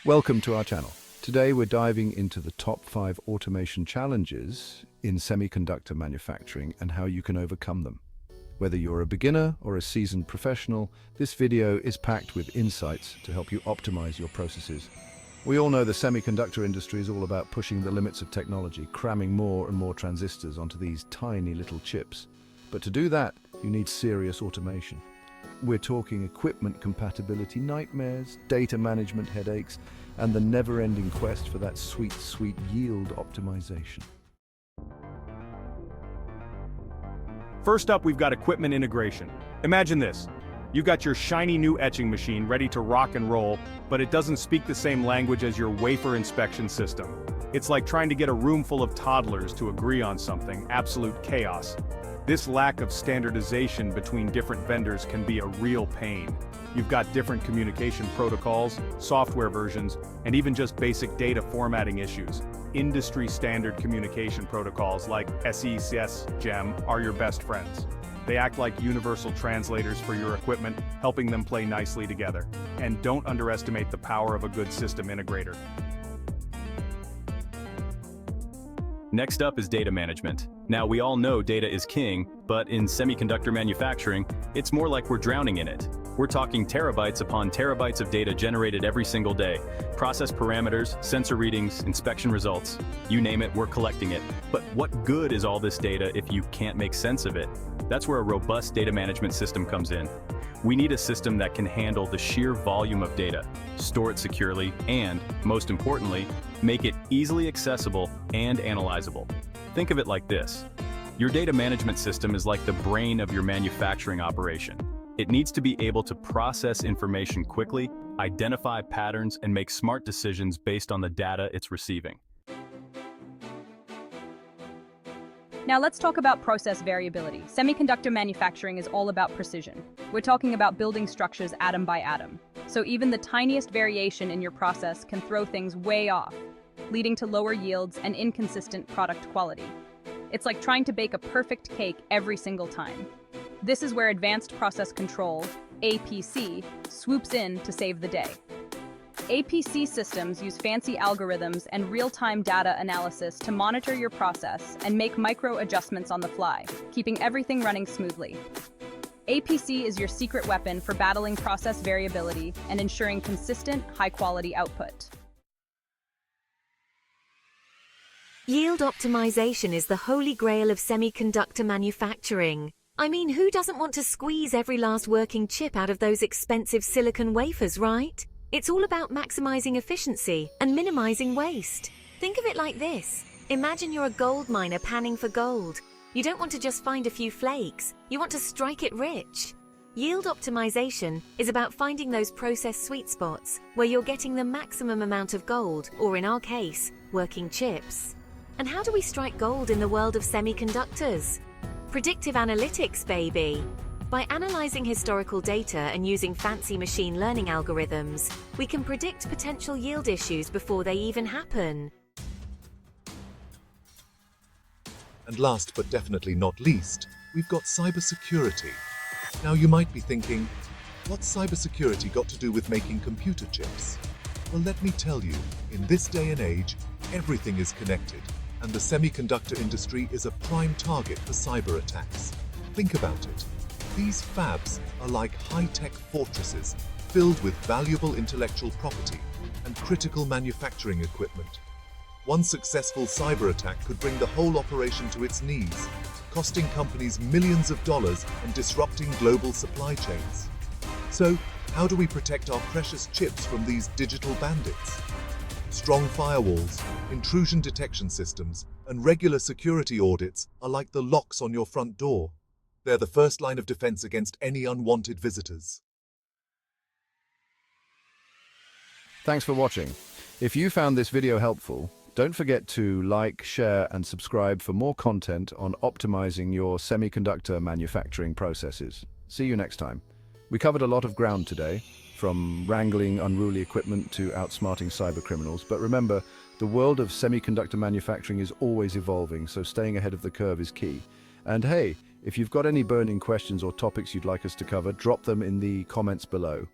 Welcome to our channel. Today we're diving into the top 5 automation challenges in semiconductor manufacturing and how you can overcome them. Whether you're a beginner or a seasoned professional, this video is packed with insights to help you optimize your processes. We all know the semiconductor industry is all about pushing the limits of technology, cramming more and more transistors onto these tiny little chips. But to do that, you need serious automation. We're talking equipment compatibility nightmares, data management headaches, and the never-ending quest for that sweet yield optimization. First up, we've got equipment integration. Imagine this. You've got your shiny new etching machine ready to rock and roll, but it doesn't speak the same language as your wafer inspection system. It's like trying to get a room full of toddlers to agree on something, absolute chaos. This lack of standardization between different vendors can be a real pain. You've got different communication protocols, software versions, and even just basic data formatting issues. Industry-standard communication protocols like SES GEM are your best friends. They act like universal translators for your equipment, helping them play nicely together. And don't underestimate the power of a good system integrator. Next up is data management. Now, we all know data is king, but in semiconductor manufacturing, it's more like we're drowning in it. We're talking terabytes upon terabytes of data generated every single day. Process parameters, sensor readings, inspection results, you name it, we're collecting it. But what good is all this data if you can't make sense of it? That's where a robust data management system comes in. We need a system that can handle the sheer volume of data, store it securely, and, most importantly, make it easily accessible and analyzable. Think of it like this. Your data management system is like the brain of your manufacturing operation. It needs to be able to process information quickly, identify patterns, and make smart decisions based on the data it's receiving. Now let's talk about process variability. Semiconductor manufacturing is all about precision. We're talking about building structures atom by atom. So even the tiniest variation in your process can throw things way off, leading to lower yields and inconsistent product quality. It's like trying to bake a perfect cake every single time. This is where Advanced Process Control, APC, swoops in to save the day. APC systems use fancy algorithms and real-time data analysis to monitor your process and make micro adjustments on the fly, keeping everything running smoothly. APC is your secret weapon for battling process variability and ensuring consistent, high-quality output. Yield optimization is the holy grail of semiconductor manufacturing. I mean, who doesn't want to squeeze every last working chip out of those expensive silicon wafers, right? It's all about maximizing efficiency and minimizing waste. Think of it like this. Imagine you're a gold miner panning for gold. You don't want to just find a few flakes. You want to strike it rich. Yield optimization is about finding those process sweet spots where you're getting the maximum amount of gold, or in our case, working chips. And how do we strike gold in the world of semiconductors? Predictive analytics, baby. By analyzing historical data and using fancy machine learning algorithms, we can predict potential yield issues before they even happen. And last but definitely not least, we've got cybersecurity. Now you might be thinking, what's cybersecurity got to do with making computer chips? Well, let me tell you, in this day and age, everything is connected, and the semiconductor industry is a prime target for cyber attacks. Think about it. These fabs are like high-tech fortresses filled with valuable intellectual property and critical manufacturing equipment. One successful cyber attack could bring the whole operation to its knees, costing companies millions of dollars and disrupting global supply chains. So, how do we protect our precious chips from these digital bandits? Strong firewalls, intrusion detection systems, and regular security audits are like the locks on your front door. They're the first line of defense against any unwanted visitors. Thanks for watching. If you found this video helpful, don't forget to like, share, and subscribe for more content on optimizing your semiconductor manufacturing processes. See you next time. We covered a lot of ground today, from wrangling unruly equipment to outsmarting cyber criminals. But remember, the world of semiconductor manufacturing is always evolving, so staying ahead of the curve is key. And hey, if you've got any burning questions or topics you'd like us to cover, drop them in the comments below.